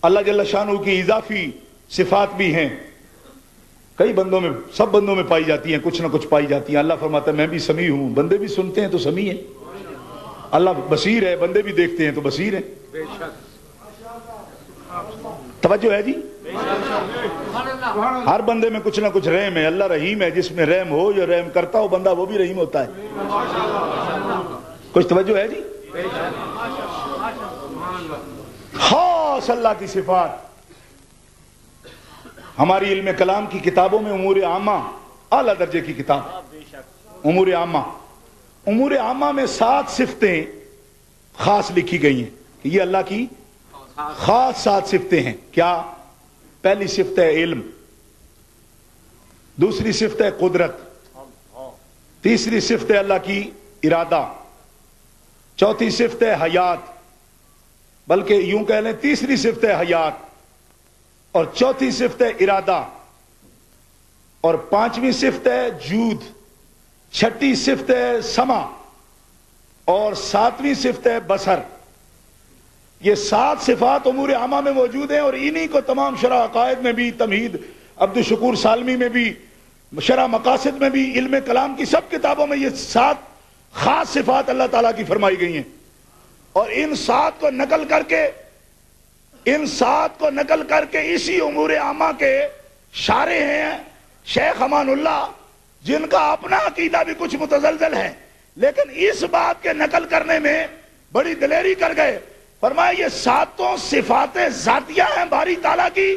اللہ جل شانہ کی اضافی صفات بھی ہیں، کئی بندوں میں، سب بندوں میں پائی جاتی ہیں، کچھ نہ کچھ پائی جاتی ہیں۔ اللہ فرماتا ہے میں بھی سمیع ہوں، بندے بھی سنتے ہیں تو سمیع ہیں۔ اللہ بصیر ہے، بندے بھی دیکھتے ہیں تو بصیر ہیں۔ توجہ ہے جی؟ ہر بندے میں کچھ نہ کچھ رحم ہے۔ اللہ رحیم ہے، جس میں رحم ہو، جو رحم کرتا ہو بندہ وہ بھی رحیم ہوتا ہے۔ کچھ توجہ ہے جی؟ خاص اللہ کی صفات ہماری علم کلام کی کتابوں میں امور عامہ، اعلیٰ درجے کی کتاب امور عامہ، امور عامہ میں 7 صفتیں خاص لکھی گئی ہیں کہ یہ اللہ کی خاص 7 صفتیں ہیں۔ کیا؟ پہلی صفت ہے علم، دوسری صفت ہے قدرت، تیسری صفت ہے اللہ کی ارادہ، چوتھی صفت ہے حیات، بلکہ یوں کہہ لیں تیسری صفت ہے حیات، اور چوتھی صفت ہے ارادہ، اور پانچویں صفت ہے جود، چھٹی صفت ہے سمع، اور ساتویں صفت ہے بصر۔ یہ 7 صفات امور عامہ میں موجود ہیں، اور انہی کو تمام شرح عقائد میں بھی، تمہید عبد الشکور سالمی میں بھی، شرح مقاصد میں بھی، علم کلام کی سب کتابوں میں یہ 7 خاص صفات اللہ تعالیٰ کی فرمائی گئی ہیں۔ اور ان 7 کو نقل کر کے اسی امور عامہ کے شارح ہیں شیخ امان اللہ، جن کا اپنا عقیدہ بھی کچھ متزلزل ہے، لیکن اس بات کے نقل کرنے میں بڑی دلیری کر گئے۔ فرمایا یہ 7 صفات ذاتیہ ہیں باری تعالیٰ کی،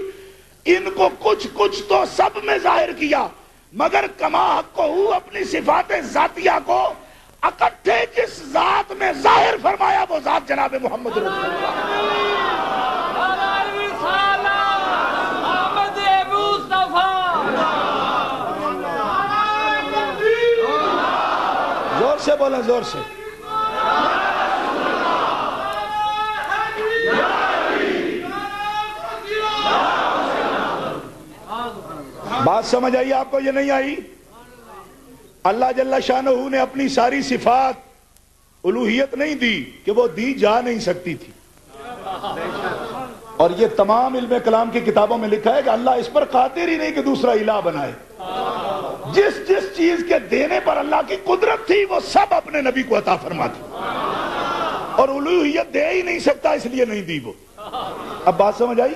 ان کو کچھ تو سب میں ظاہر کیا، مگر کما حق ہو اپنی صفات ذاتیہ کو اکٹھے جس ذات میں ظاہر فرمایا وہ ذات جناب محمد رسول اللہ۔ زور سے بولیں، زور سے۔ بات سمجھ آئی آپ کو؟ یہ نہیں آئی؟ اللہ جل شانہ نے اپنی ساری صفات الوہیت نہیں دی کہ وہ دی جا نہیں سکتی تھی، اور یہ تمام علم کلام کی کتابوں میں لکھا ہے کہ اللہ اس پر قادر ہی نہیں کہ دوسرا الہ بنائے۔ جس چیز کے دینے پر اللہ کی قدرت تھی وہ سب اپنے نبی کو عطا فرما دی، اور الوہیت دے ہی نہیں سکتا اس لیے نہیں دی وہ۔ اب بات سمجھ آئی؟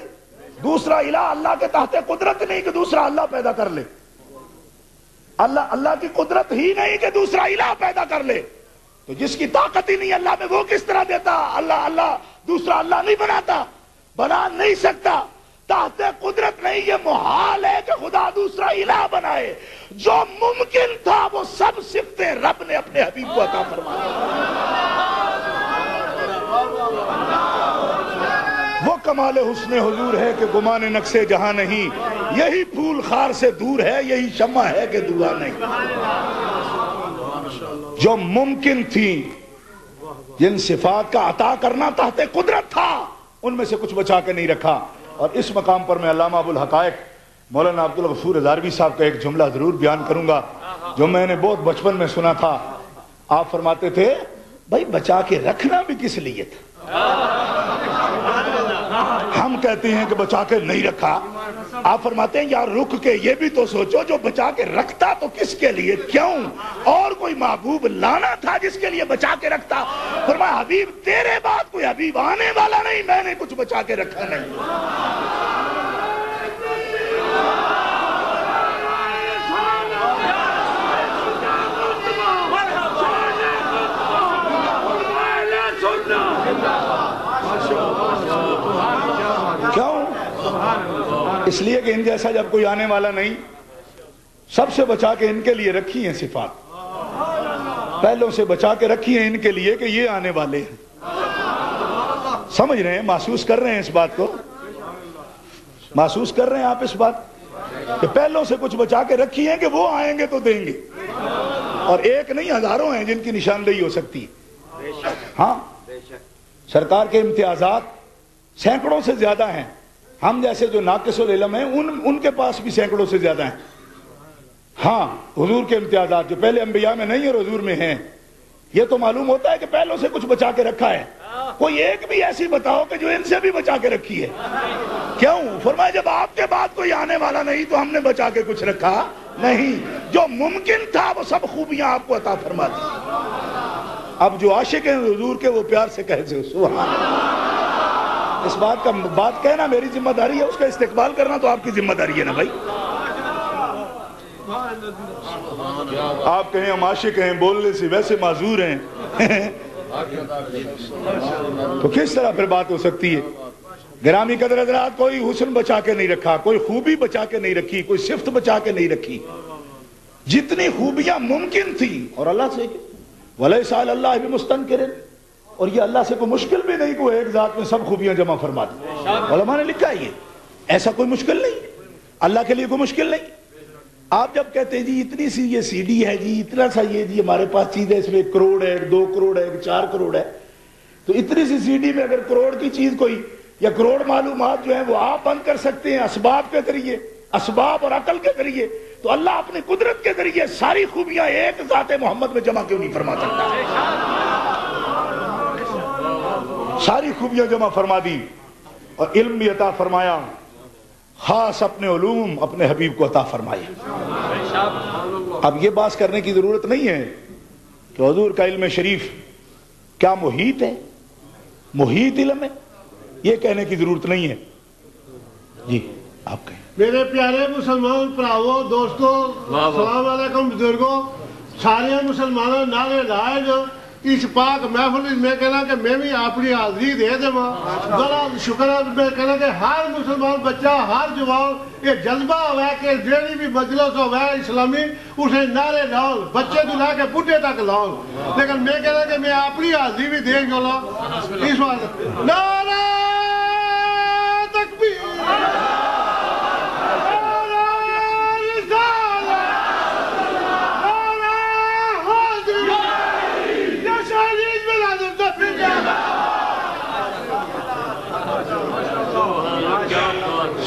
دوسرا الہ اللہ کے تحت قدرت نہیں کہ دوسرا اللہ پیدا کر لے، اللہ کی قدرت ہی نہیں کہ دوسرا الہ پیدا کر لے، تو جس کی طاقت ہی نہیں اللہ میں وہ کس طرح دیتا؟ اللہ دوسرا اللہ نہیں بناتا، بنا نہیں سکتا، تحت قدرت نہیں۔ یہ محال ہے کہ خدا دوسرا الہ بنائے، جو ممکن تھا وہ سب صفتیں رب نے اپنے حبیب کو عطا فرمائی۔ وہ کمال حسن حضور ہے کہ گمان نقص جہاں نہیں، یہی پھول خار سے دور ہے، یہی شمع ہے کہ دعا نہیں۔ جو ممکن تھی، جن صفات کا عطا کرنا تحت قدرت تھا، ان میں سے کچھ بچا کے نہیں رکھا۔ اور اس مقام پر میں علامہ ابو الحقائق مولانا عبد الغفور ہزاروی صاحب کا ایک جملہ ضرور بیان کروں گا جو میں نے بہت بچپن میں سنا تھا۔ آپ فرماتے تھے بھائی بچا کے رکھنا بھی کس لیے تھا؟ ہم کہتے ہیں کہ بچا کے نہیں رکھا، آپ فرماتے ہیں یار رک کے یہ بھی تو سوچو، جو بچا کے رکھتا تو کس کے لیے، کیوں؟ اور کوئی محبوب لانا تھا جس کے لیے بچا کے رکھتا۔ فرمایا حبیب تیرے بعد کوئی حبیب آنے والا نہیں، میں نے کچھ بچا کے رکھا نہیں۔ کیوں؟ اس لیے کہ ان جیسا جب کوئی آنے والا نہیں، سب سے بچا کے ان کے لیے رکھی ہیں صفات، پہلوں سے بچا کے رکھی ہیں ان کے لیے کہ یہ آنے والے ہیں۔ سمجھ رہے ہیں؟ محسوس کر رہے ہیں اس بات کو؟ محسوس کر رہے ہیں آپ اس بات کہ پہلوں سے کچھ بچا کے رکھی ہیں کہ وہ آئیں گے تو دیں گے، اور ایک نہیں ہزاروں ہیں جن کی نشاندہی ہو سکتی ہے۔ ہاں سرکار کے امتیازات سینکڑوں سے زیادہ ہیں، ہم جیسے جو ناقص العلم ہیں ان کے پاس بھی سینکڑوں سے زیادہ ہیں۔ ہاں حضور کے امتیازات جو پہلے انبیاء میں نہیں اور حضور میں ہیں، یہ تو معلوم ہوتا ہے کہ پہلوں سے کچھ بچا کے رکھا ہے۔ کوئی ایک بھی ایسی بتاؤ کہ جو ان سے بھی بچا کے رکھی ہے. کیوں؟ فرمایا جب آپ کے بعد کوئی آنے والا نہیں تو ہم نے بچا کے کچھ رکھا نہیں. جو ممکن تھا وہ سب خوبیاں آپ کو عطا فرما دی. اب جو عاشق ہیں حضور کے وہ پیار سے کہے سبحان اللہ. اس بات کہنا میری ذمہ داری ہے, اس کا استقبال کرنا تو آپ کی ذمہ داری ہے نا بھائی. آپ کہیں ہم عاشق ہیں, بولنے سے ویسے معذور ہیں تو کس طرح پھر بات ہو سکتی ہے؟ گرامی قدر حضرات, کوئی حسن بچا کے نہیں رکھا, کوئی خوبی بچا کے نہیں رکھی, کوئی صفت بچا کے نہیں رکھی. جتنی خوبیاں ممکن تھی, اور اللہ سے وَلَيْسَ عَلَى اللَّهِ بِمُسْتَنْكِرٍ, اور یہ اللہ سے کوئی مشکل بھی نہیں کہ وہ ایک ذات میں سب خوبیاں جمع فرما دیں. علماء نے لکھا ہے یہ ایسا کوئی مشکل نہیں, اللہ کے لیے کوئی مشکل نہیں. آپ جب کہتے ہیں جی اتنی سی یہ سی ڈی ہے, جی اتنا سا یہ جی ہمارے پاس چیز ہے, اس میں 1 کروڑ ہے, 2 کروڑ ہے, 4 کروڑ ہے, تو اتنی سی سی ڈی میں اگر کروڑ کی چیز کوئی یا کروڑ معلومات جو ہیں وہ آپ بند کر سکتے ہیں اسباب کے ذریعے, اسباب اور عقل کے ذریعے, تو اللہ اپنی قدرت کے ذریعے ساری خوبیاں ایک ذات محمد میں جمع کیوں نہیں فرما سکتا؟ ساری خوبیاں جمع فرما دی اور علم بھی عطا فرمایا, خاص اپنے علوم اپنے حبیب کو عطا فرمائے. اب یہ بات کرنے کی ضرورت نہیں ہے کہ حضور کا علم شریف کیا محیط ہے, محیط علم ہے, یہ کہنے کی ضرورت نہیں ہے. جی آپ کہیں. میرے پیارے مسلمان پراؤں دوستوں, السلام علیکم بزرگوں, سارے مسلمانوں نعرے لائے جو اس پاک محفل میں کہنا کہ میں بھی اپنی حاضری دے دے ذرا شکر ہے. میں کہنا کہ ہر مسلمان بچہ, ہر جوان یہ جذبہ ہوا ہے کہ جیڑی بھی مجلس ہوا ہے اسلامی اسے نعرے لاؤ, بچے تو لا کے بڈھے تک لاؤ. لیکن میں کہنا کہ میں اپنی حاضری بھی دے گا اس وقت. نعرہ تکبیر,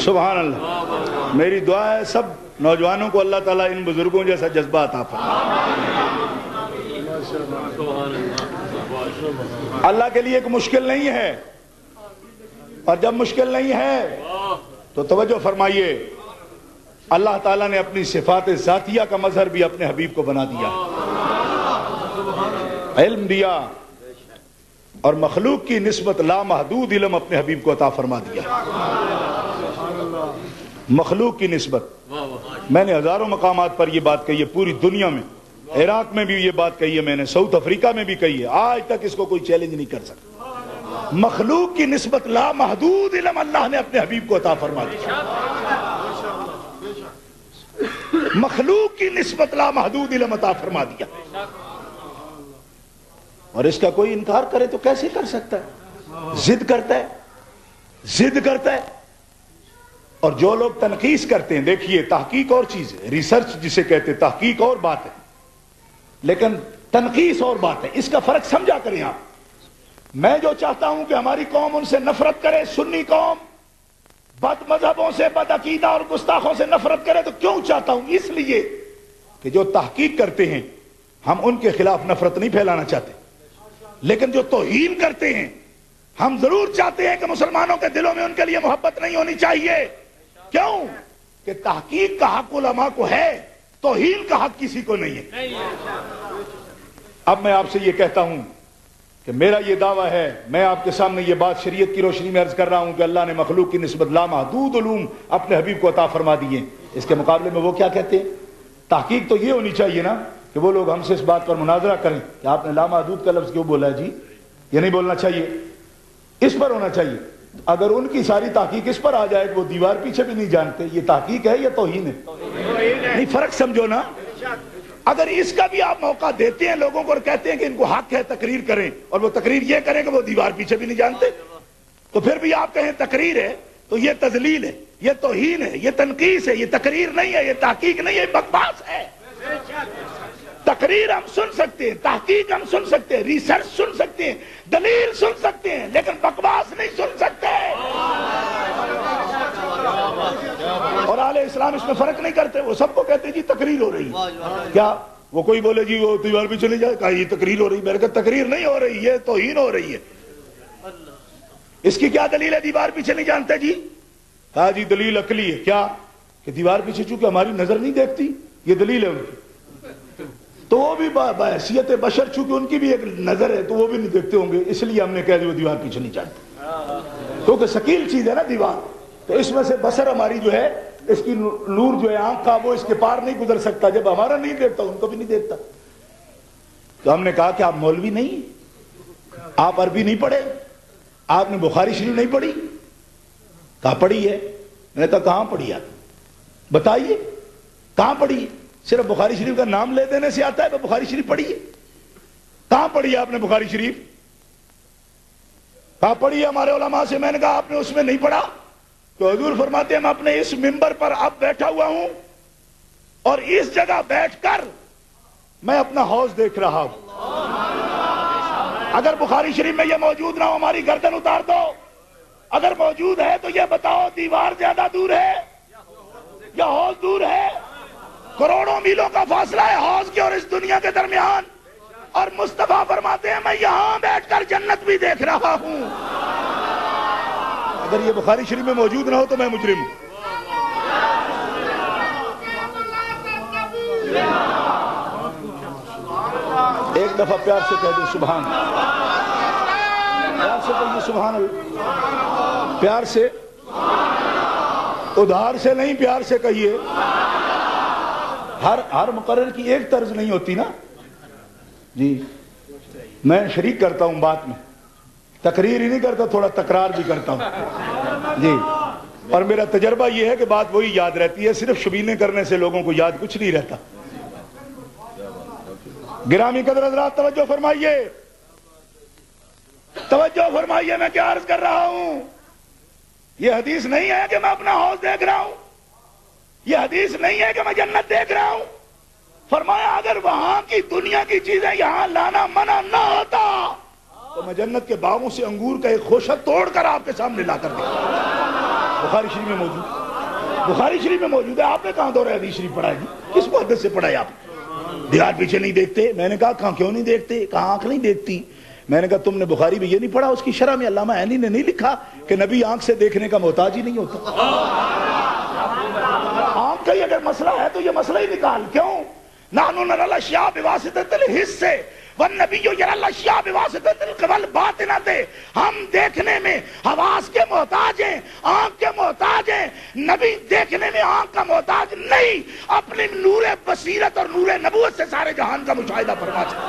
سبحان اللہ. میری دعا ہے سب نوجوانوں کو اللہ تعالیٰ ان بزرگوں جیسا جذبہ عطا فرمائے. اللہ کے لیے ایک مشکل نہیں ہے, اور جب مشکل نہیں ہے تو توجہ فرمائیے, اللہ تعالیٰ نے اپنی صفات ذاتیہ کا مظہر بھی اپنے حبیب کو بنا دیا, علم دیا, اور مخلوق کی نسبت لامحدود علم اپنے حبیب کو عطا فرما دیا. مخلوق کی نسبت, میں نے ہزاروں مقامات پر یہ بات کہی ہے, پوری دنیا میں, عراق میں بھی یہ بات کہی ہے میں نے, ساؤتھ افریقہ میں بھی کہی ہے, آج تک اس کو کوئی چیلنج نہیں کر سکتا. مخلوق کی نسبت لامحدود علم اللہ نے اپنے حبیب کو عطا فرما دیا. مخلوق کی نسبت لامحدود علم عطا فرما دیا, اور اس کا کوئی انکار کرے تو کیسے کر سکتا ہے؟ ضد کرتا ہے, ضد کرتا ہے. اور جو لوگ تنقیص کرتے ہیں, دیکھیے تحقیق اور چیز ہے, ریسرچ جسے کہتے ہیں, تحقیق اور بات ہے, لیکن تنقیص اور بات ہے. اس کا فرق سمجھا کریں آپ. میں جو چاہتا ہوں کہ ہماری قوم ان سے نفرت کرے, سنی قوم بد مذہبوں سے, بد عقیدہ اور گستاخوں سے نفرت کرے, تو کیوں چاہتا ہوں؟ اس لیے کہ جو تحقیق کرتے ہیں ہم ان کے خلاف نفرت نہیں پھیلانا چاہتے, لیکن جو توہین کرتے ہیں ہم ضرور چاہتے ہیں کہ مسلمانوں کے دلوں میں ان کے لیے محبت نہیں ہونی چاہیے. کیوں؟ کہ تحقیق کا حق علماء کو ہے, توہین کا حق کسی کو نہیں ہے. اب میں آپ سے یہ کہتا ہوں کہ میرا یہ دعویٰ ہے, میں آپ کے سامنے یہ بات شریعت کی روشنی میں عرض کر رہا ہوں کہ اللہ نے مخلوق کی نسبت لامحدود علوم اپنے حبیب کو عطا فرما دیے. اس کے مقابلے میں وہ کیا کہتے ہیں؟ تحقیق تو یہ ہونی چاہیے نا کہ وہ لوگ ہم سے اس بات پر مناظرہ کریں کہ آپ نے لامحدود کا لفظ کیوں بولا ہے جی, یہ نہیں بولنا چاہیے, اس پر ہونا چاہیے. اگر ان کی ساری تحقیق اس پر آ جائے کہ وہ دیوار پیچھے بھی نہیں جانتے, یہ تحقیق ہے یا توہین ہے؟ نہیں, فرق سمجھو نا. اگر اس کا بھی آپ موقع دیتے ہیں لوگوں کو اور کہتے ہیں کہ ان کو حق ہے تقریر کریں, اور وہ تقریر یہ کریں کہ وہ دیوار پیچھے بھی نہیں جانتے, تو پھر بھی آپ کہیں تقریر ہے تو یہ تذلیل ہے, یہ توہین ہے, یہ تنقیص ہے, یہ تقریر نہیں ہے, یہ تحقیق نہیں ہے, بکواس ہے. تقریر ہم سن سکتے ہیں, تحقیق ہم سن سکتے ہیں, ریسرچ سن سکتے ہیں, دلیل سن سکتے ہیں, لیکن بکواس نہیں سن سکتے. اور اہل اسلام اس میں فرق نہیں کرتے, وہ سب کو کہتے ہیں جی تقریر ہو رہی ہے. کیا وہ کوئی بولے جی وہ دیوار بھی چلی جائے, کہا یہ تقریر ہو رہی ہے, میں نے کہا تقریر نہیں ہو رہی ہے, توہین ہو رہی ہے. اس کی کیا دلیل ہے دیوار پیچھے نہیں جانتے جی؟ کہا جی دلیل عقلی ہے. کیا؟ کہ دیوار پیچھے چونکہ ہماری نظر نہیں دیکھتی، یہ دلیل ہے ان کی. تو وہ بھی بحیثیت بشر چونکہ ان کی بھی ایک نظر ہے تو وہ بھی نہیں دیکھتے ہوں گے، اس لیے ہم نے کہا جی وہ دیوار پیچھے نہیں جانتے، کیونکہ ثقیل چیز ہے نا دیوار. تو اس میں سے بصر ہماری جو ہے، اس کی نور جو ہے آنکھ کا، وہ اس کے پار نہیں گزر سکتا. جب ہمارا نہیں دیکھتا ان کو بھی نہیں دیکھتا. تو ہم نے کہا کہ آپ مولوی نہیں، آپ عربی نہیں پڑھے، آپ نے بخاری شریف نہیں پڑھی؟ کہاں پڑھی ہے؟ میں نے کہا کہاں پڑھی آپ بتائیے، کہاں پڑھی ہے؟ صرف بخاری شریف کا نام لے دینے سے آتا ہے کہ بخاری شریف پڑھی ہے؟ کہاں پڑھی ہے آپ نے بخاری شریف؟ کہاں پڑھی ہے ہمارے علماء سے؟ میں نے کہا آپ نے اس میں نہیں پڑھا. تو حضور فرماتے ہیں میں اپنے اس منبر پر اب بیٹھا ہوا ہوں اور اس جگہ بیٹھ کر میں اپنا حوض دیکھ رہا ہوں. اگر بخاری شریف میں یہ موجود نہ ہو ہماری گردن اتار دو. اگر موجود ہے تو یہ بتاؤ دیوار زیادہ دور ہے یا حوض دور ہے؟ کروڑوں میلوں کا فاصلہ ہے حوض کے اور اس دنیا کے درمیان، اور مصطفیٰ فرماتے ہیں میں یہاں بیٹھ کر جنت بھی دیکھ رہا ہوں. اگر یہ بخاری شریف میں موجود نہ ہو تو میں مجرم ہوں. ایک دفعہ پیار سے کہہ دو سبحان اللہ. پیار سے کہیے سبحان اللہ. پیار سے، ادھار سے نہیں، پیار سے کہیے. ہر مقرر کی ایک طرز نہیں ہوتی نا جی. میں شریک کرتا ہوں بات میں، تقریر ہی نہیں کرتا، تھوڑا تکرار بھی کرتا ہوں جی. اور میرا تجربہ یہ ہے کہ بات وہی یاد رہتی ہے، صرف شبینے کرنے سے لوگوں کو یاد کچھ نہیں رہتا. گرامی قدر حضرات توجہ فرمائیے، توجہ فرمائیے. میں کیا عرض کر رہا ہوں؟ یہ حدیث نہیں ہے کہ میں اپنا حوض دیکھ رہا ہوں، یہ حدیث نہیں ہے کہ میں جنت دیکھ رہا ہوں. فرمایا اگر وہاں کی دنیا کی چیزیں یہاں لانا منع نہ ہوتا تو میں جنت کے باغوں سے انگور کا ایک خوشہ توڑ کر آپ کے سامنے لا کر دیا. بخاری شریف میں موجود، بخاری شریف میں موجود ہے. آپ نے کہاں دورہ حدیث شریف پڑھا ہے جی؟ کس محدث سے پڑھا ہے آپ؟ دیوار پیچھے نہیں دیکھتے. میں نے کہا کہاں کیوں نہیں دیکھتے؟ کہاں آنکھ نہیں دیکھتی؟ میں نے کہا تم نے بخاری میں یہ نہیں پڑھا، اس کی شرح میں علامہ عینی نے نہیں لکھا کہ نبی آنکھ سے دیکھنے کا محتاج ہی نہیں ہوتا. آنکھ کا ہی اگر مسئلہ ہے تو یہ مسئلہ ہی نکال. کیوں؟ نحن نرى الاشیاء بواسطۃ الحس والنبی یری الاشیاء بواسطۃ الباطنۃ. ہم دیکھنے میں حواس کے محتاج ہیں، آنکھ کے محتاج ہیں. نبی دیکھنے میں آنکھ کا محتاج نہیں، اپنی نور بصیرت اور نور نبوت سے سارے جہان کا مشاہدہ فرماتے ہیں.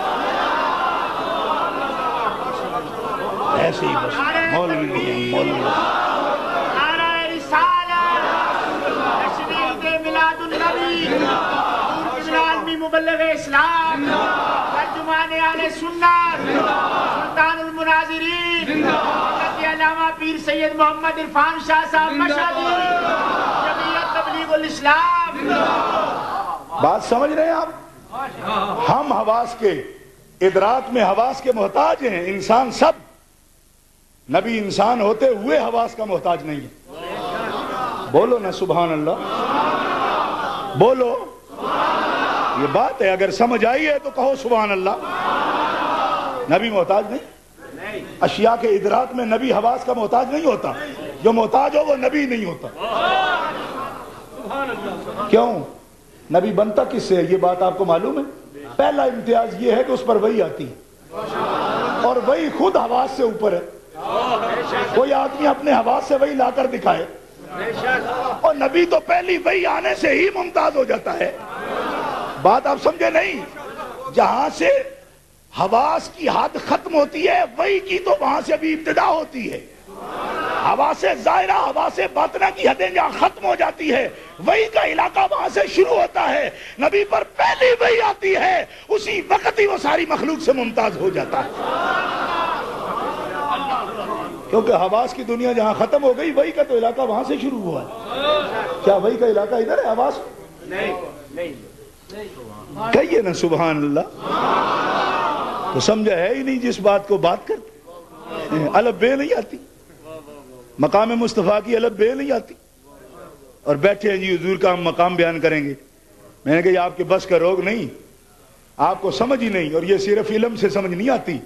ایسے ہی بس مولوی نہیں ہے، مولوی مبلغ اسلام، ترجمان اہل سنت، سلطان المناظرین حضرت علامہ پیر سید محمد عرفان شاہ صاحب مشہدی، جمعیت تبلیغ الاسلام. بات سمجھ رہے ہیں آپ؟ ہم حواس کے ادراک میں حواس کے محتاج ہیں، انسان سب. نبی انسان ہوتے ہوئے حواس کا محتاج نہیں ہے. بولو نا سبحان اللہ، بولو. یہ بات ہے، اگر سمجھ آئی ہے تو کہو سبحان اللہ. نبی محتاج نہیں. اشیاء کے ادراک میں نبی حواس کا محتاج نہیں ہوتا. جو محتاج ہو وہ نبی نہیں ہوتا. کیوں؟ نبی بنتا کس سے ہے یہ بات آپ کو معلوم ہے؟ پہلا امتیاز یہ ہے کہ اس پر وحی آتی ہے اور وحی خود حواس سے اوپر ہے. کوئی آدمی اپنے حواس سے وحی لا کر دکھائے اور نبی تو پہلی وحی آنے سے ہی ممتاز ہو جاتا ہے. بات آپ سمجھے نہیں؟ جہاں سے حواس کی حد ختم ہوتی ہے وحی کی تو وہاں سے بھی ابتدا ہوتی ہے. حواس ظاہرہ حواس باطنہ کی حدیں جہاں ختم ہو جاتی ہے وحی کا علاقہ وہاں سے شروع ہوتا ہے. نبی پر پہلی وحی آتی ہے اسی وقت ہی وہ ساری مخلوق سے ممتاز ہو جاتا ہے. کیونکہ حواس کی دنیا جہاں ختم ہو گئی وحی کا تو علاقہ وہاں سے شروع ہوا ہے. کیا وحی کا علاقہ ادھر ہے حواس؟ نہیں. کہیے نا سبحان اللہ. تو سمجھا ہے ہی نہیں جس بات کو بات کرتے. الف بے نہیں آتی، مقام مصطفیٰ کی الف بے نہیں آتی. اور بیٹھے ہیں جی حضور کا ہم مقام بیان کریں گے. میں نے کہا یہ آپ کے بس کا روگ نہیں، آپ کو سمجھ ہی نہیں، اور یہ صرف علم سے سمجھ نہیں آتی.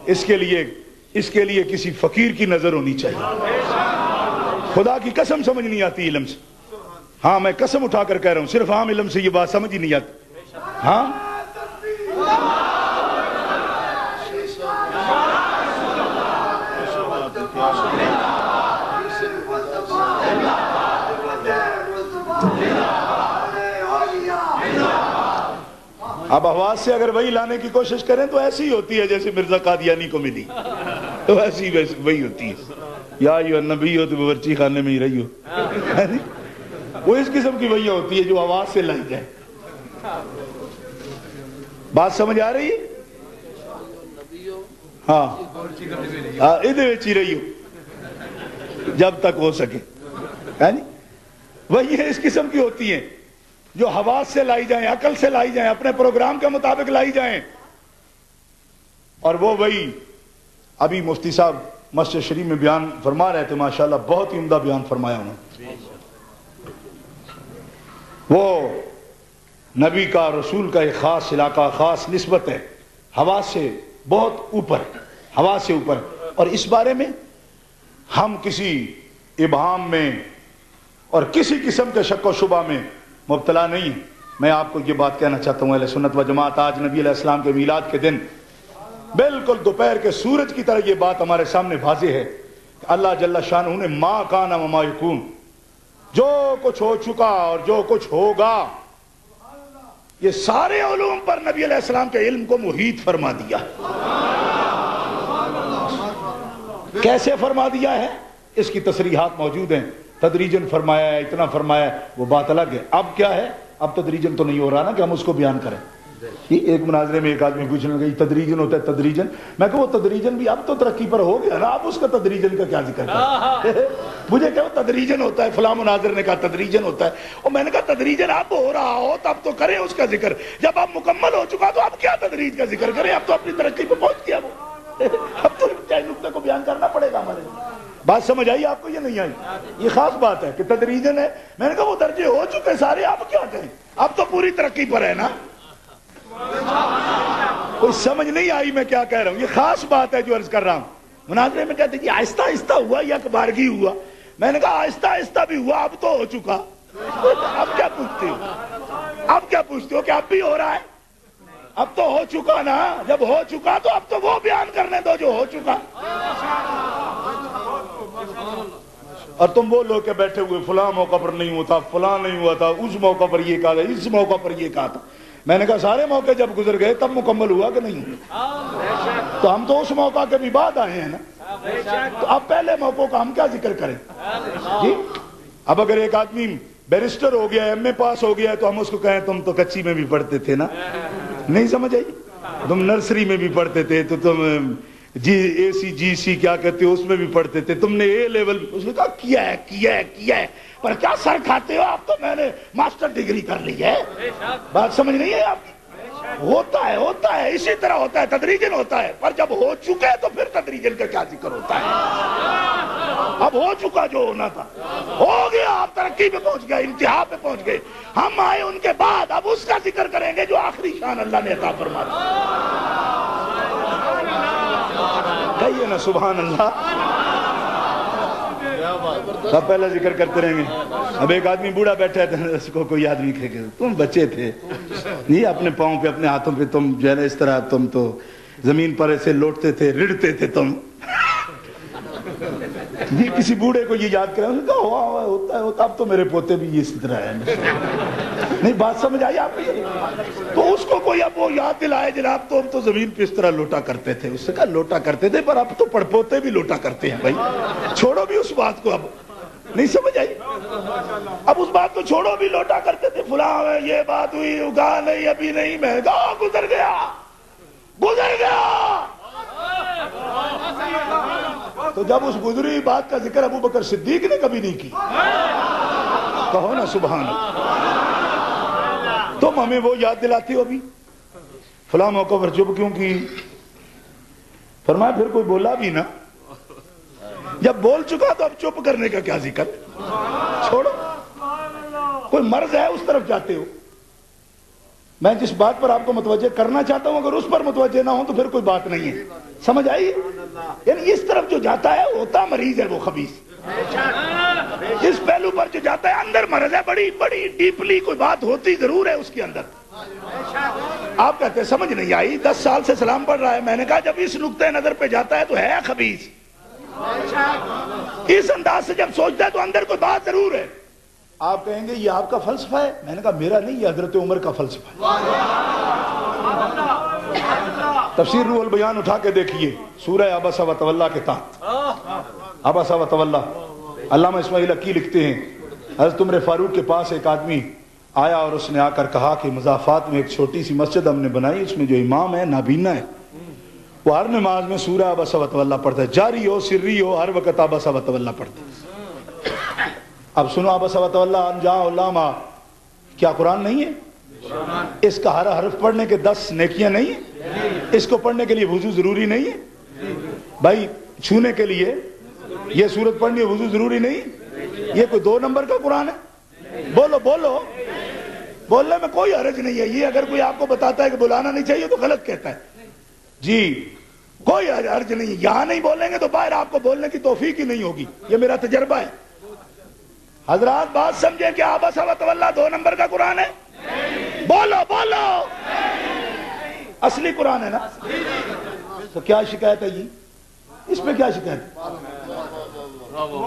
اس کے لیے اس کے لیے کسی فقیر کی نظر ہونی چاہیے. خدا کی قسم سمجھ نہیں آتی علم سے. ہاں میں قسم اٹھا کر کہہ رہا ہوں, صرف عام علم سے یہ بات سمجھ ہی نہیں آتی. ہاں اب آواز سے اگر وہی لانے کی کوشش کریں تو ایسی ہی ہوتی ہے جیسے مرزا قادیانی کو ملی, تو ایسی وہی ہوتی ہے. یا ایھا النبی ہو تو باورچی خانے میں ہی رہی ہو, وہ اس قسم کی وہی ہوتی ہے جو آواز سے لائی جائے. بات سمجھ آ رہی ہے؟ ہاں ادھر وچی رہی ہو جب تک ہو سکے. وہی ہے اس قسم کی ہوتی ہیں جو حواس سے لائی جائیں, عقل سے لائی جائیں, اپنے پروگرام کے مطابق لائی جائیں. اور وہ وہی ابھی مفتی صاحب مسجد شریف میں بیان فرما رہے تھے, ماشاءاللہ بہت ہی عمدہ بیان فرمایا انہوں نے. وہ نبی کا رسول کا ایک خاص علاقہ, خاص نسبت ہے, حواس سے بہت اوپر, حواس سے اوپر. اور اس بارے میں ہم کسی ابہام میں اور کسی قسم کے شک و شبہ میں مبتلا نہیں. میں آپ کو یہ بات کہنا چاہتا ہوں, اہل سنت و جماعت آج نبی علیہ السلام کے میلاد کے دن بالکل دوپہر کے سورج کی طرح یہ بات ہمارے سامنے واضح ہے کہ اللہ جل شانہ نے ما کان و ما یکون, جو کچھ ہو چکا اور جو کچھ ہوگا, یہ سارے علوم پر نبی علیہ السلام کے علم کو محیط فرما دیا. کیسے فرما دیا ہے اس کی تصریحات موجود ہیں. تدریجن فرمایا ہے, اتنا فرمایا ہے, وہ بات الگ ہے. اب کیا ہے, اب تدریجن تو نہیں ہو رہا نا کہ ہم اس کو بیان کریں. ایک مناظرے میں ایک آدمی پوچھنے لگا تدریجن ہوتا ہے, تدریجن. میں کہ وہ تدریجن بھی اب تو ترقی پر ہو گیا نا, اب اس کا تدریجن کا کیا ذکر کریں. مجھے کہ وہ تدریجن ہوتا ہے, فلاں مناظر نے کہا تدریجن ہوتا ہے, اور میں نے کہا تدریجن اب ہو رہا ہو تب تو کریں اس کا ذکر, جب اب مکمل ہو چکا تو اب کیا تدریج کا ذکر کریں, اب تو اپنی ترقی پہ پہنچ گیا وہ, اب تو چاہے نقطے کو بیان کرنا پڑے گا ہمارے. بات سمجھ آئی آپ کو یا نہیں آئی؟ یہ خاص بات ہے کہ تدریجن ہے. میں نے کہا وہ درجے ہو چکے سارے, اب کیا کریں, اب تو پوری ترقی پر ہے نا. کوئی سمجھ نہیں آئی میں کیا کہہ رہا ہوں. یہ خاص بات ہے جو عرض کر رہا ہوں. مناظرے میں کہتے ہیں آہستہ آہستہ ہوا یا کبارگی ہوا. میں نے کہا آہستہ آہستہ بھی ہوا, اب تو ہو چکا. اب کیا پوچھتے ہو, اب کیا پوچھتے ہو کہ اب بھی ہو رہا ہے. اب تو ہو چکا نا, جب ہو چکا تو اب تو وہ بیان کرنے دو جو ہو چکا. اور تم وہ لوگ کے بیٹھے ہوئے فلاں موقع پر نہیں ہوتا, فلاں نہیں ہوا تھا, اس موقع پر یہ کہا تھا, اس موقع پر یہ کہا تھا. میں نے کہا سارے موقع جب گزر گئے تب مکمل ہوا کہ نہیں ہوا. تو ہم تو اس موقع کے بھی بعد آئے ہیں نا, تو اب پہلے موقع کا ہم کیا ذکر کریں جی. اب اگر ایک آدمی بیرسٹر ہو گیا, ایم اے پاس ہو گیا, تو ہم اس کو کہیں تم تو کچی میں بھی پڑھتے تھے نا, نہیں سمجھ آئی, تم نرسری میں بھی پڑھتے تھے, تو تم جی اے سی جی سی کیا کہتے ہو اس میں بھی پڑھتے تھے, تم نے اے لیول. اس نے کہا کیا ہے کیا ہے کیا ہے, پر کیا سر کھاتے ہو آپ, تو میں نے ماسٹر ڈگری کر لی ہے. بات سمجھ نہیں ہے آپ کی. ہوتا ہے اسی طرح ہوتا ہے, تدریجن ہوتا ہے, پر جب ہو چکے تو پھر تدریجن کا کیا ذکر ہوتا ہے. اب ہو چکا جو ہونا تھا ہو گیا, آپ ترقی پہ پہنچ گئے, انتہا پہ پہنچ گئے. ہم آئے ان کے بعد, اب اس کا ذکر کریں گے جو آخری شان اللہ نے عطا فرما دی. کہیے نا سبحان اللہ. سب پہلے ذکر کرتے رہیں گے. اب ایک آدمی بوڑھا بیٹھا تھا, اس کو کوئی آدمی کہے کہ تم بچے تھے نہیں, اپنے پاؤں پہ اپنے ہاتھوں پہ تم جو ہے نا اس طرح تم تو زمین پر ایسے لوٹتے تھے, رڑتے تھے تم. جی کسی بوڑھے کو یہ یاد کریں, اس نے کہا ہوتا, اب تو میرے پوتے بھی اسی طرح ہے. نہیں بات سمجھ آئی آپ کو. تو اس کو کوئی اب وہ یاد دلائے جناب تو ہم تو زمین پہ اس طرح لوٹا کرتے تھے. اس سے کہا لوٹا کرتے تھے, پر اب تو پڑپوتے بھی لوٹا کرتے ہیں بھائی, چھوڑو بھی اس بات کو. اب نہیں سمجھ آئی, اب اس بات کو چھوڑو بھی, لوٹا کرتے تھے فلاں یہ بات ہوئی, اگا نہیں ابھی نہیں, میں کہا گزر گیا گزر گیا. تو جب اس گزری بات کا ذکر ابو بکر صدیق نے کبھی نہیں کی, کہو نا سبحان اللہ. تم ہمیں وہ یاد دلاتی ہو ابھی فلاں موقع پر چپ کیوں کی. فرمایا پھر کوئی بولا بھی نا, جب بول چکا تو اب چپ کرنے کا کیا ذکر, چھوڑو. کوئی مرض ہے اس طرف جاتے ہو. میں جس بات پر آپ کو متوجہ کرنا چاہتا ہوں اگر اس پر متوجہ نہ ہو تو پھر کوئی بات نہیں ہے. سمجھ آئی؟ یعنی اس طرف جو جاتا ہے ہوتا مریض ہے وہ خبیث، اس پہلو پر جو جاتا ہے اندر مرض ہے، بڑی بڑی ڈیپلی کوئی بات ہوتی ضرور ہے اس کے اندر۔ آپ کہتے ہیں سمجھ نہیں آئی، 10 سال سے سلام پڑھ رہا ہے، میں نے کہا جب اس نقطۂ نظر پہ جاتا ہے تو ہے خبیث، اس انداز سے جب سوچتا ہے تو اندر کوئی بات ضرور ہے۔ آپ کہیں گے یہ آپ کا فلسفہ ہے، میں نے کہا میرا نہیں، یہ حضرت عمر کا فلسفہ ہے۔ تفسیر روح البیان اٹھا کے دیکھیے، سورہ عبسہ و تولیٰ کے تحت عبسہ و تولیٰ، علامہ اسماعیل حقی لکھتے ہیں حضرت عمر فاروق کے پاس ایک آدمی آیا اور اس نے آ کر کہا کہ مضافات میں ایک چھوٹی سی مسجد ہم نے بنائی، اس میں جو امام ہے نابینا ہے، وہ ہر نماز میں سورہ عبسہ و تولیٰ پڑھتا ہے، جاری ہو سری ہو ہر وقت عبسہ و تولیٰ پڑھتا ہے۔ اب سنو عبسہ و تولیٰ ان جاء العمى، کیا قرآن نہیں ہے؟ اس کا ہر حرف پڑھنے کے 10 نیکیاں نہیں ہیں؟ اس کو پڑھنے کے لیے وضو ضروری نہیں ہے؟ بھائی چھونے کے لیے یہ سورت پڑھنی ہے، وضو ضروری نہیں؟ یہ کوئی 2 نمبر کا قرآن ہے؟ بولو بولو، بولنے میں کوئی حرج نہیں ہے۔ یہ اگر کوئی آپ کو بتاتا ہے کہ بلانا نہیں چاہیے تو غلط کہتا ہے جی، کوئی حرج نہیں، یہاں نہیں بولیں گے تو باہر آپ کو بولنے کی توفیق ہی نہیں ہوگی، یہ میرا تجربہ ہے۔ حضرات بات سمجھیں کہ عبسہ و تولیٰ 2 نمبر کا قرآن ہے؟ بولو بولو، اصلی قرآن ہے نا؟ تو کیا شکایت ہے جی؟ اس پہ کیا شکایت ہے؟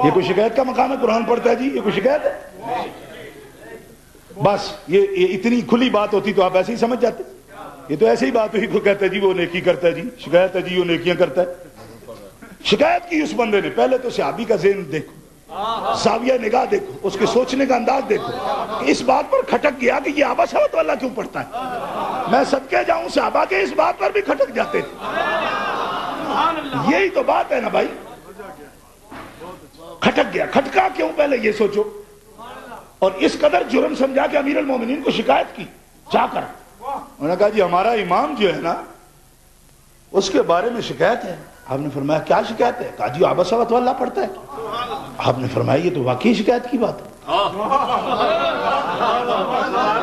یہ کوئی شکایت کا مقام ہے؟ قرآن پڑھتا ہے جی، یہ کوئی شکایت ہے؟ بس یہ اتنی کھلی بات ہوتی تو آپ ایسے ہی سمجھ جاتے، یہ تو ایسے ہی بات ہوئی، کوئی کہتا ہے جی وہ نیکی کرتا ہے جی، شکایت ہے جی وہ نیکیاں کرتا ہے۔ شکایت کی اس بندے نے، پہلے تو صحابی کا ذہن دیکھو، زاویہ نگاہ دیکھو، اس کے سوچنے کا انداز دیکھو، اس بات پر کھٹک گیا کہ یہ عبسہ و تولیٰ کیوں پڑھتا ہے۔ میں صدقے جاؤں صحابہ کے اس بات پر بھی کھٹک جاتے تھے، یہی تو بات ہے نا بھائی، کھٹک گیا، کھٹکا کیوں پہلے یہ سوچو۔ اور اس قدر جرم سمجھا کہ امیر المومنین کو شکایت کی جا کر، انہوں نے کہا جی ہمارا امام جو ہے نا اس کے بارے میں شکایت ہے۔ آپ نے فرمایا کیا شکایت ہے؟ کہا جی عبسہ و تولیٰ پڑھتا ہے۔ آپ نے فرمایا یہ تو واقعی شکایت کی بات ہے،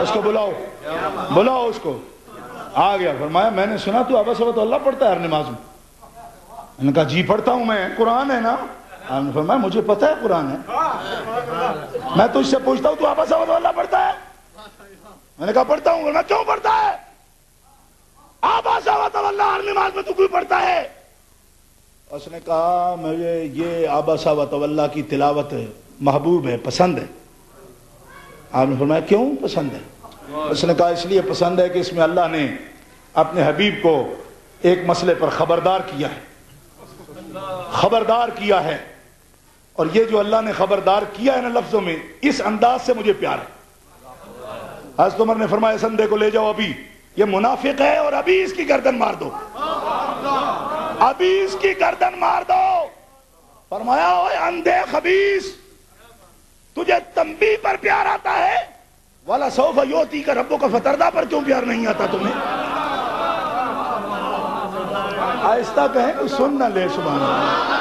اس کو بلاؤ، بلاؤ اس کو۔ آ گیا، فرمایا میں نے سنا تو عبسہ و تولیٰ پڑھتا ہے ہر نماز میں۔ میں نے کہا جی پڑھتا ہوں میں، قرآن ہے نا؟ آپ نے فرمایا مجھے پتہ ہے قرآن ہے، میں تجھ سے پوچھتا ہوں تو عبسہ و تولیٰ پڑھتا ہے؟ میں نے کہا پڑھتا ہوں۔ میں کیوں پڑھتا ہے؟ عبسہ و تولیٰ ہر نماز میں تو کیوں پڑھتا ہے؟ اس نے کہا مجھے یہ عبسہ و تولیٰ کی تلاوت محبوب ہے، پسند ہے۔ آپ نے فرمایا کیوں پسند ہے؟ اس نے کہا اس لیے پسند ہے کہ اس میں اللہ نے اپنے حبیب کو ایک مسئلے پر خبردار کیا ہے، خبردار کیا ہے، اور یہ جو اللہ نے خبردار کیا ہے نا لفظوں میں، اس انداز سے مجھے پیار ہے۔ حضرت عمر نے فرمایا اس اندھے کو لے جاؤ، ابھی یہ منافق ہے اور ابھی اس کی گردن مار دو، ابھی اس کی گردن مار دو۔ فرمایا اوے اندھے خبیث، تجھے تنبیہ پر پیار آتا ہے، والا سوف یؤتیک ربک فترضی پر کیوں پیار نہیں آتا تمہیں؟ آہستہ کہیں کہ سن نہ لے، سبحان اللہ۔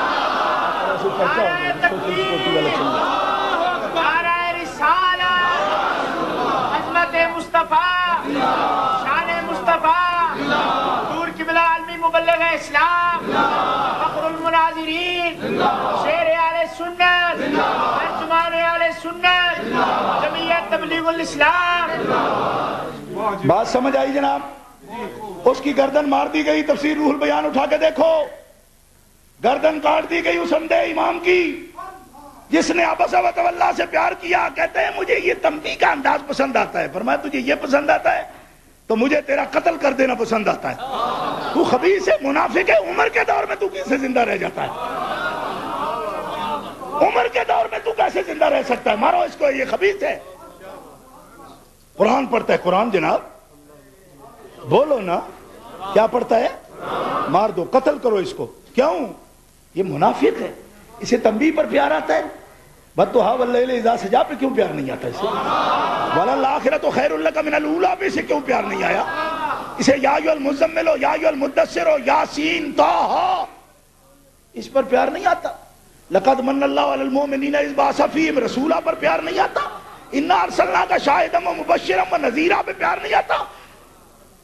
نعرہ رسالت، عظمت مصطفیٰ، شان مصطفیٰ، حضور قبلہ عالمی مبلغ اسلام، فخر المناظرین، شیر اہل سنت، ترجمان اہل سنت، جمعیت تبلیغ الاسلام۔ بات سمجھ آئی جناب؟ اس کی گردن مار دی گئی، تفسیر روح البیان اٹھا کے دیکھو، گردن کاٹ دی گئی اس اندھے امام کی جس نے عبسہ و تولیٰ سے پیار کیا۔ کہتے ہیں مجھے یہ تنبیہ کا انداز پسند آتا ہے۔ فرمایا تجھے یہ پسند آتا ہے تو مجھے تیرا قتل کر دینا پسند آتا ہے۔ تو خبیث ہے، منافق ہے، عمر کے دور میں تو کیسے زندہ رہ جاتا ہے؟ عمر کے دور میں تو کیسے زندہ رہ سکتا ہے؟ مارو اس کو، یہ خبیث ہے۔ قرآن پڑھتا ہے، قرآن جناب، بولو نا، کیا پڑھتا ہے؟ مار دو، قتل کرو اس کو۔ کیوں؟ یہ منافق ہے، اسے تنبیہ پر پیار آتا ہے۔ بَدُّہَا وَاللَّيْلِ اِذَا سَجَا پہ کیوں پیار نہیں آتا اسے؟ وَلَلْآخِرَةُ خَيْرٌ لَكَ مِنَ الْأُولَىٰ پہ اسے کیوں پیار نہیں آیا؟ اسے یا ایھا المزمل ہو، یا ایھا المدثر ہو، یاسین، طٰہٰ، اس پر پیار نہیں آتا۔ لَقَدْ مَنَّ اللَّهُ عَلَى الْمُؤْمِنِينَ إِذْ بَعَثَ فِيهِمْ رَسُولًا پر پیار نہیں آتا۔ إِنَّا أَرْسَلْنَاكَ شَاهِدًا وَمُبَشِّرًا وَنَذِيرًا پہ پیار نہیں آتا۔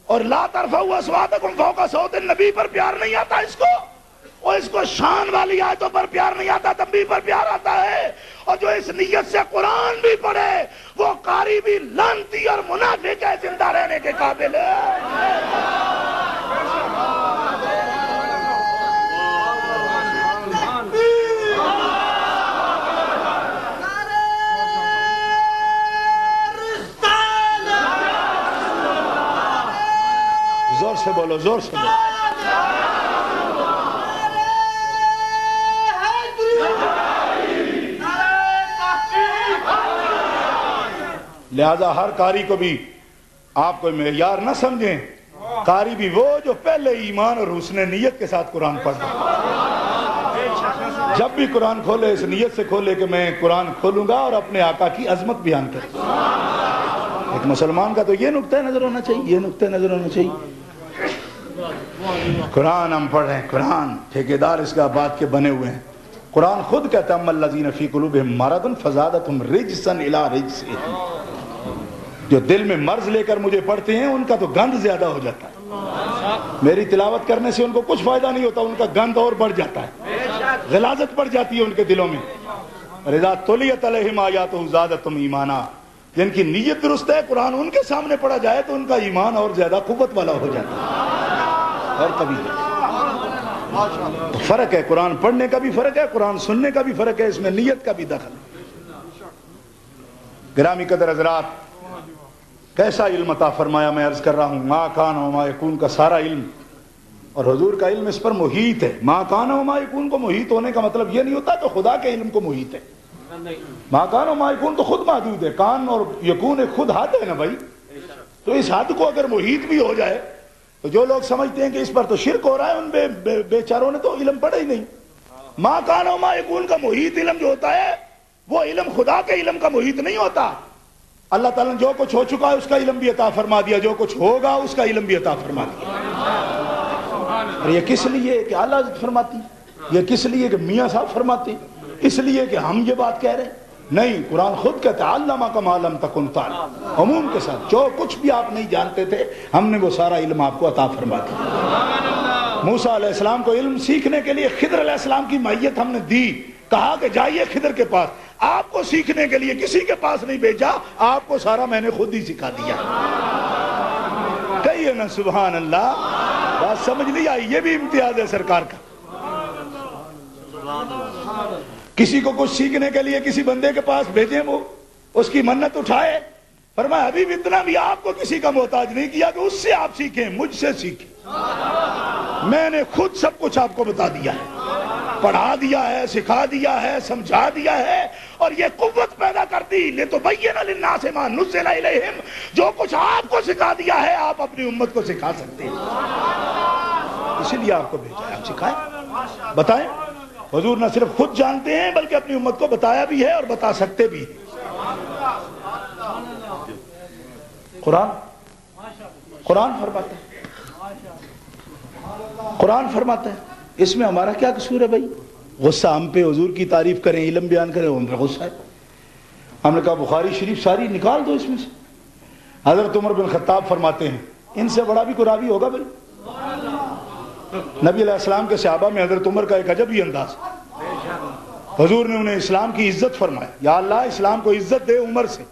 اور لا ترفعوا اصواتکم فوق صوت النبی پر پیار نہیں آتا اس کو، اور اس کو شان والی آیتوں پر پیار نہیں آتا، تنبیہ پر پیار آتا ہے۔ اور جو اس نیت سے قرآن بھی پڑھے وہ قاری بھی لعنتی اور منافق ہے، زندہ رہنے کے قابل ہے۔ زور سے بولو، زور سے بولو۔ لہذا ہر قاری کو بھی آپ کوئی معیار نہ سمجھیں، قاری بھی وہ جو پہلے ایمان اور حسن نیت کے ساتھ قرآن پڑھتا ہے۔ جب بھی قرآن کھولے اس نیت سے کھولے کہ میں قرآن کھولوں گا اور اپنے آقا کی عظمت بیان کروں۔ ایک مسلمان کا تو یہ نقطہ نظر ہونا چاہیے، یہ نقطہ نظر ہونا چاہیے۔ قرآن ہم پڑھ رہے ہیں، قرآن ٹھیکیدار اس کا بات کے بنے ہوئے ہیں۔ قرآن خود کہتا ہے اما الذین فی قلوبہم مرض فزادتہم رجسا الی رجسہم، جو دل میں مرض لے کر مجھے پڑھتے ہیں ان کا تو گند زیادہ ہو جاتا ہے۔ میری تلاوت کرنے سے ان کو کچھ فائدہ نہیں ہوتا، ان کا گند اور بڑھ جاتا ہے، غلاظت بڑھ جاتی ہے ان کے دلوں میں۔ اذا تلیت علیہم آیاتہ زادتہم ایمانا، جن کی نیت درست ہے قرآن ان کے سامنے پڑھا جائے تو ان کا ایمان اور زیادہ قوت والا ہو جاتا ہے۔ اور کبھی فرق ہے، قرآن پڑھنے کا بھی فرق ہے، قرآن سننے کا بھی فرق ہے، اس میں نیت کا بھی دخل ہے۔ گرامی قدر حضرات، کیسا علم عطا فرمایا، میں عرض کر رہا ہوں ما کان و ما یکون کا سارا علم، اور حضور کا علم اس پر محیط ہے۔ ما کان و ما یکون کو محیط ہونے کا مطلب یہ نہیں ہوتا تو خدا کے علم کو محیط ہے۔ ما کان و ما یکون تو خود محدود ہے، کان اور یکون ایک خود حد ہے نا بھائی، تو اس حد کو اگر محیط بھی ہو جائے تو جو لوگ سمجھتے ہیں کہ اس پر تو شرک ہو رہا ہے ان بیچاروں نے تو علم پڑھا ہی نہیں۔ ما کان و ما یکون کا محیط علم جو ہوتا ہے وہ علم خدا کے علم کا محیط نہیں ہوتا۔ اللہ تعالیٰ نے جو کچھ ہو چکا ہے اس کا علم بھی عطا فرما دیا، جو کچھ ہوگا اس کا علم بھی عطا فرما دیا۔ اور یہ کس لیے کہ اللہ فرماتی، یہ کس لیے کہ میاں صاحب فرماتے، اس لیے کہ ہم یہ بات کہہ رہے ہیں؟ نہیں، قرآن خود کہتا ہے علمک ما لم تکن تعلم، عموم کے ساتھ جو کچھ بھی آپ نہیں جانتے تھے ہم نے وہ سارا علم آپ کو عطا فرما دیا۔ موسیٰ علیہ السلام کو علم سیکھنے کے لیے خضر علیہ السلام کی معیت ہم نے دی، کہا کہ جائیے خضر کے پاس، آپ کو سیکھنے کے لیے کسی کے پاس نہیں بھیجا، آپ کو سارا میں نے خود ہی سکھا دیا۔ کہیے نا سبحان اللہ، بات سمجھ نہیں آئی؟ یہ بھی امتیاز ہے سرکار کا۔ کسی کو کچھ سیکھنے کے لیے کسی بندے کے پاس بھیجیں، وہ اس کی منت اٹھائے، فرمایا حبیب اتنا بھی آپ کو کسی کا محتاج نہیں کیا کہ اس سے آپ سیکھیں، مجھ سے سیکھیں، میں نے خود سب کچھ آپ کو بتا دیا ہے، پڑھا دیا ہے، سکھا دیا ہے، سمجھا دیا ہے، اور یہ قوت پیدا کر دی لِتُبَيِّنَ لِلنَّاسِ مَا نُزِّلَ إِلَيْهِمْ، جو کچھ آپ کو سکھا دیا ہے آپ اپنی امت کو سکھا سکتے ہیں، اسی لیے آپ کو بھیجا ہے، آپ سکھائیں، بتائیں۔ حضور نہ صرف خود جانتے ہیں بلکہ اپنی امت کو بتایا بھی ہے اور بتا سکتے بھی ہیں۔ قرآن فرماتا ہے، قرآن فرماتا ہے، اس میں ہمارا کیا قصور ہے بھائی؟ غصہ ہم پہ حضور کی تعریف کریں، علم بیان کریں، ہم پہ غصہ ہے۔ ہم نے کہا بخاری شریف ساری نکال دو اس میں سے۔ حضرت عمر بن خطاب فرماتے ہیں ان سے بڑا بھی کوئی راوی ہوگا بھائی؟ نبی علیہ السلام کے صحابہ میں حضرت عمر کا ایک عجب ہی انداز، حضور نے انہیں اسلام کی عزت فرمایا، یا اللہ اسلام کو عزت دے عمر سے،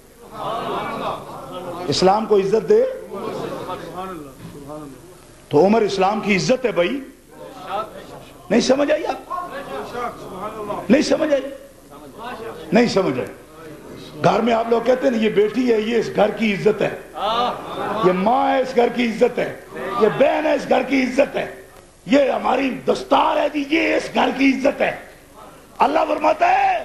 اسلام کو عزت دے، تو عمر اسلام کی عزت ہے بھائی۔ نہیں سمجھ آئی آپ؟ نہیں سمجھ آئی؟ نہیں سمجھ آئی؟ گھر میں آپ لوگ کہتے ہیں یہ بیٹی ہے، یہ اس گھر کی عزت ہے، یہ ماں ہے اس گھر کی عزت ہے، یہ بہن ہے اس گھر کی عزت ہے، یہ ہماری دستار ہے جی، یہ اس گھر کی عزت ہے۔ اللہ فرماتا ہے،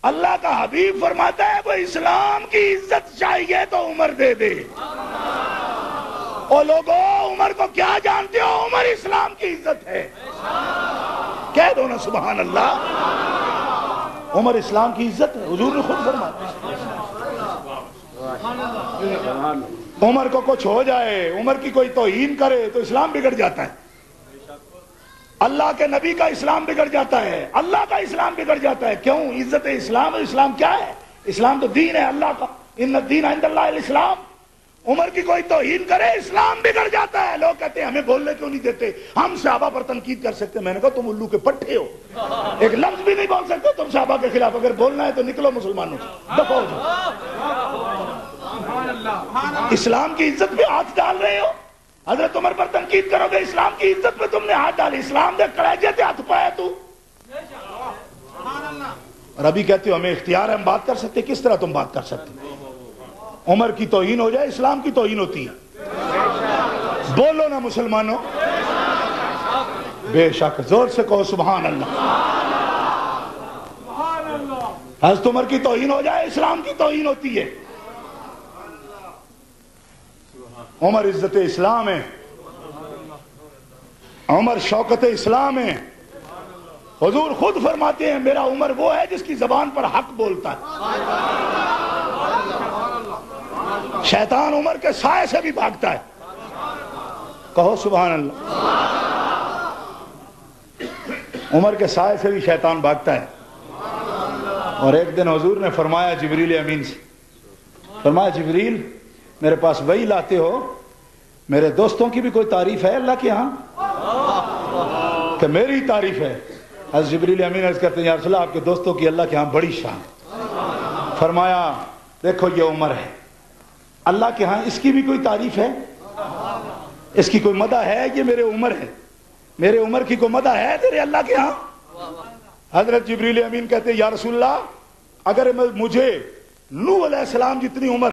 اللہ کا حبیب فرماتا ہے وہ اسلام کی عزت چاہیے تو عمر دے دے۔ اور لوگوں عمر کو کیا جانتے ہو؟ عمر اسلام کی عزت ہے، کہہ دو نا سبحان اللہ، عمر اسلام کی عزت ہے، حضور نے خود فرمایا۔ عمر کو کچھ ہو جائے، عمر کی کوئی توہین کرے تو اسلام بگڑ جاتا ہے، اللہ کے نبی کا اسلام بگڑ جاتا ہے، اللہ کا اسلام بگڑ جاتا ہے۔ کیوں؟ عزت اسلام، اسلام کیا ہے؟ اسلام تو دین ہے اللہ کا، ان الدین عند اللہ الاسلام، عمر کی کوئی توہین کرے اسلام بگڑ جاتا ہے. لوگ کہتے ہیں ہمیں بولنے کیوں نہیں دیتے, ہم صحابہ پر تنقید کر سکتے. میں نے کہا تم الو کے پٹھے ہو, ایک لفظ بھی نہیں بول سکتے تم صحابہ کے خلاف. اگر بولنا ہے تو نکلو مسلمانوں سے, دفعہ ہو جاؤ. اسلام کی عزت پہ ہاتھ ڈال رہے ہو. حضرت عمر پر تنقید کرو گے, اسلام کی عزت پہ تم نے ہاتھ ڈالی. اسلام دے کلیجے تے ہاتھ پایا تو. اور ابھی کہتے ہو ہمیں اختیار ہے, ہم بات کر سکتے. کس طرح تم بات کر سکتے؟ عمر کی توہین ہو جائے اسلام کی توہین ہوتی ہے. بولو نا مسلمانوں, بے شک. زور سے کہو سبحان اللہ. حضرت عمر کی توہین ہو جائے اسلام کی توہین ہوتی ہے. عمر عزت اسلام ہے, عمر شوکت اسلام ہے. حضور خود فرماتے ہیں میرا عمر وہ ہے جس کی زبان پر حق بولتا ہے. شیطان عمر کے سائے سے بھی بھاگتا ہے. کہو سبحان اللہ. عمر کے سائے سے بھی شیطان بھاگتا ہے. اور ایک دن حضور نے فرمایا جبریل امین سے, فرمایا جبریل میرے پاس وحی لاتے ہو, میرے دوستوں کی بھی کوئی تعریف ہے اللہ کے ہاں کہ میری تعریف ہے؟ حضرت جبریل امین عرض کرتے ہیں یا رسول اللہ آپ کے دوستوں کی اللہ کے ہاں بڑی شان. فرمایا دیکھو یہ عمر ہے, اللہ کے ہاں اس کی بھی کوئی تعریف ہے, اس کی کوئی مدح ہے؟ یہ میرے عمر ہے, میرے عمر کی کوئی مدح ہے تیرے اللہ کے ہاں؟ حضرت جبریل امین کہتے ہیں یا رسول اللہ اگر مجھے نوح علیہ السلام جتنی عمر